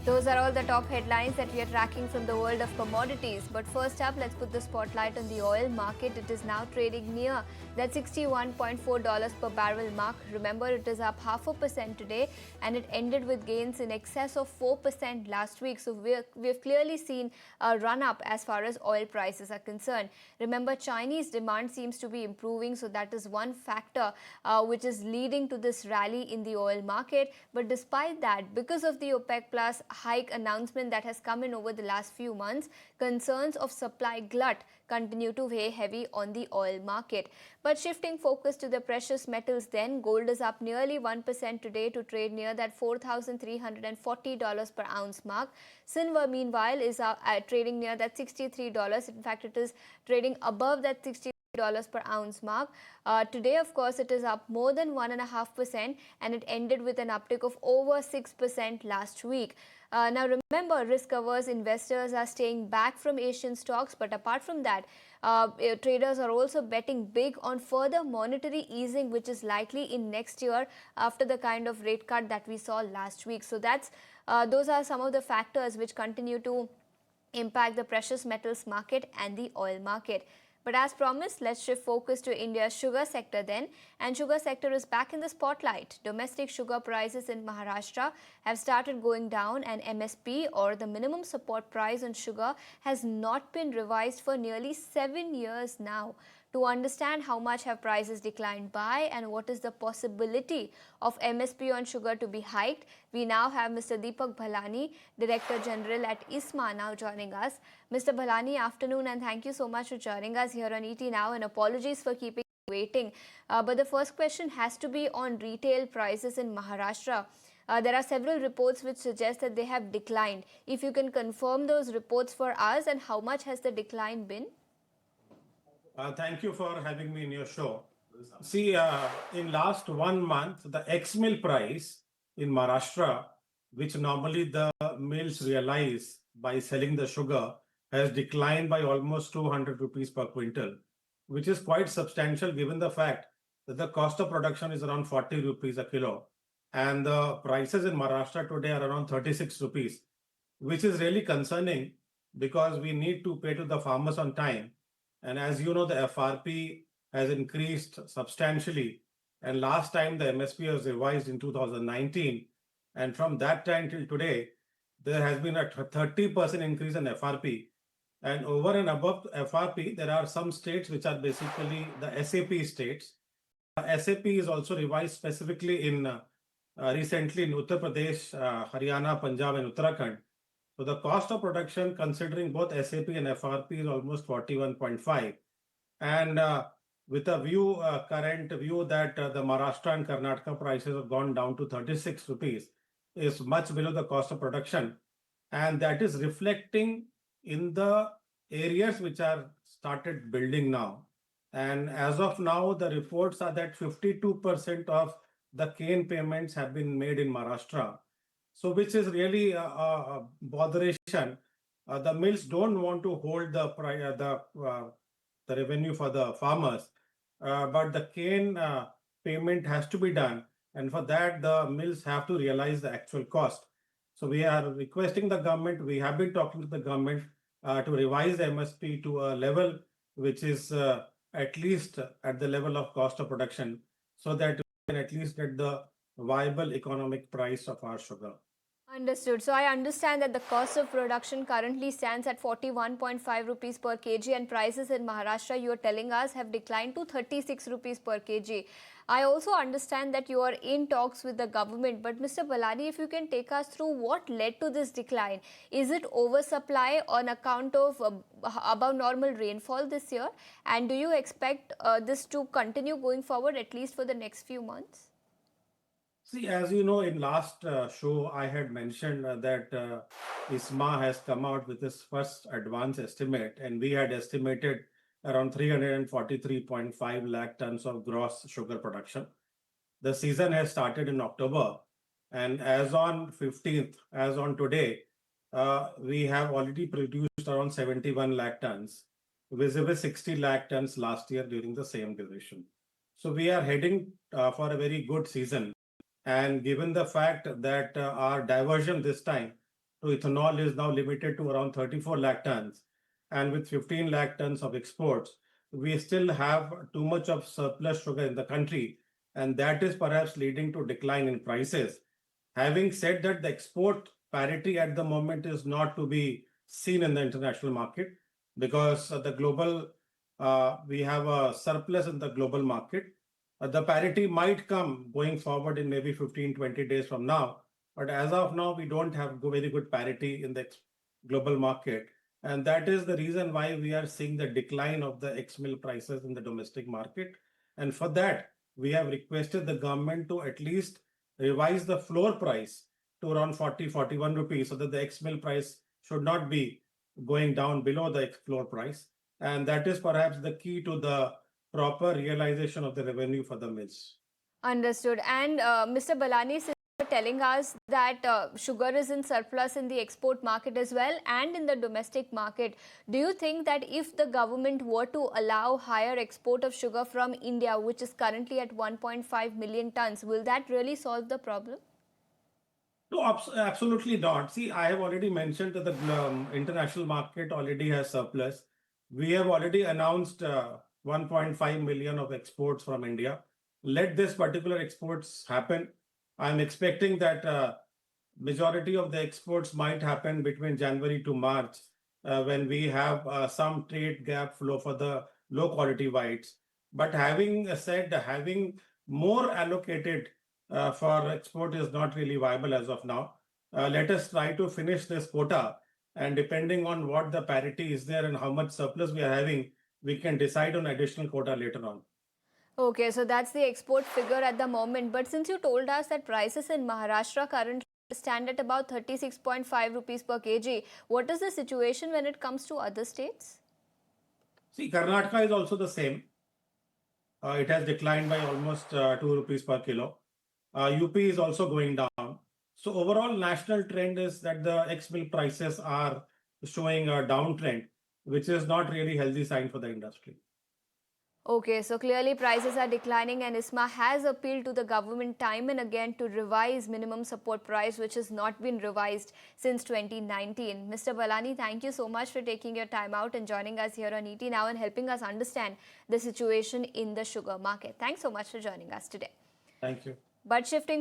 Those are all the top headlines that we are tracking from the world of commodities. But first up, let's put the spotlight on the oil market. It is now trading near that $61.4 per barrel mark. Remember, it is up 0.5% today and it ended with gains in excess of 4% last week. So we've clearly seen a run up as far as oil prices are concerned. Remember, Chinese demand seems to be improving. So that is one factor which is leading to this rally in the oil market. But despite that, because of the OPEC Plus hike announcement that has come in over the last few months, concerns of supply glut continue to weigh heavy on the oil market. But shifting focus to the precious metals then, gold is up nearly 1% today to trade near that $4,340 per ounce mark. Silver, meanwhile, is trading near that $63. In fact, it is trading above that $60 per ounce mark. Today, of course, it is up more than 1.5% and it ended with an uptick of over 6% last week. Now remember, risk-averse investors are staying back from Asian stocks, but apart from that, traders are also betting big on further monetary easing, which is likely in next year after the kind of rate cut that we saw last week. So those are some of the factors which continue to impact the precious metals market and the oil market. But as promised, let's shift focus to India's sugar sector then. And sugar sector is back in the spotlight. Domestic sugar prices in Maharashtra have started going down, and MSP, or the minimum support price on sugar, has not been revised for nearly 7 years now. To understand how much have prices declined by and what is the possibility of MSP on sugar to be hiked, we now have Mr. Deepak Ballani, Director General at ISMA, now joining us. Mr. Ballani, afternoon, and thank you so much for joining us here on ET Now, and apologies for keeping you waiting. But the first question has to be on retail prices in Maharashtra. There are several reports which suggest that they have declined. If you can confirm those reports for us, and how much has the decline been? Thank you for having me in your show. See, in last 1 month, the ex-mill price in Maharashtra, which normally the mills realize by selling the sugar, has declined by almost 200 rupees per quintal, which is quite substantial given the fact that the cost of production is around 40 rupees a kilo. And the prices in Maharashtra today are around 36 rupees, which is really concerning because we need to pay to the farmers on time. And as you know, the FRP has increased substantially. And last time the MSP was revised in 2019. And from that time till today, there has been a 30% increase in FRP. And over and above FRP, there are some states which are basically the SAP states. SAP is also revised specifically in recently in Uttar Pradesh, Haryana, Punjab, and Uttarakhand. So the cost of production, considering both SAP and FRP, is almost 41.5. And with a current view that the Maharashtra and Karnataka prices have gone down to 36 rupees, is much below the cost of production. And that is reflecting in the areas which are started building now. And as of now, the reports are that 52% of the cane payments have been made in Maharashtra. So which is really a botheration. The mills don't want to hold the revenue for the farmers, but the cane payment has to be done. And for that, the mills have to realize the actual cost. So we are requesting the government, we have been talking to the government to revise the MSP to a level which is at least at the level of cost of production, so that we can at least get the viable economic price of our sugar. Understood. So I understand that the cost of production currently stands at 41.5 rupees per kg, and prices in Maharashtra, you are telling us, have declined to 36 rupees per kg. I also understand that you are in talks with the government, but Mr. Ballani, if you can take us through what led to this decline. Is it oversupply on account of above normal rainfall this year? And do you expect this to continue going forward, at least for the next few months? See, as you know, in last show, I had mentioned that ISMA has come out with its first advance estimate, and we had estimated around 343.5 lakh tons of gross sugar production. The season has started in October, and as on 15th, as on today, we have already produced around 71 lakh tons, vis-a-vis 60 lakh tons last year during the same duration. So we are heading for a very good season. And given the fact that our diversion this time to ethanol is now limited to around 34 lakh tons. And with 15 lakh tons of exports, we still have too much of surplus sugar in the country. And that is perhaps leading to decline in prices. Having said that, the export parity at the moment is not to be seen in the international market because we have a surplus in the global market. The parity might come going forward in maybe 15-20 days from now. But as of now, we don't have very good parity in the global market. And that is the reason why we are seeing the decline of the ex-mill prices in the domestic market. And for that, we have requested the government to at least revise the floor price to around 40-41 rupees so that the ex-mill price should not be going down below the floor price. And that is perhaps the key to the proper realization of the revenue for the mills. Understood. And Mr. Ballani, since you're telling us that sugar is in surplus in the export market as well and in the domestic market, do you think that if the government were to allow higher export of sugar from India, which is currently at 1.5 million tons, will that really solve the problem? No, absolutely not. See, I have already mentioned that the international market already has surplus. We have already announced 1.5 million of exports from India. Let this particular exports happen. I'm expecting that majority of the exports might happen between January to March when we have some trade gap flow for the low quality whites. But having said, having more allocated for export is not really viable as of now. Let us try to finish this quota, and depending on what the parity is there and how much surplus we are having, we can decide on additional quota later on. Okay, so that's the export figure at the moment. But since you told us that prices in Maharashtra currently stand at about 36.5 rupees per kg, what is the situation when it comes to other states? See, Karnataka is also the same. It has declined by almost 2 rupees per kilo. UP is also going down. So overall national trend is that the ex-mill prices are showing a downtrend, which is not really healthy sign for the industry. Okay, so clearly prices are declining and ISMA has appealed to the government time and again to revise minimum support price, which has not been revised since 2019. Mr. Ballani, thank you so much for taking your time out and joining us here on ET Now and helping us understand the situation in the sugar market. Thanks so much for joining us today. Thank you. But shifting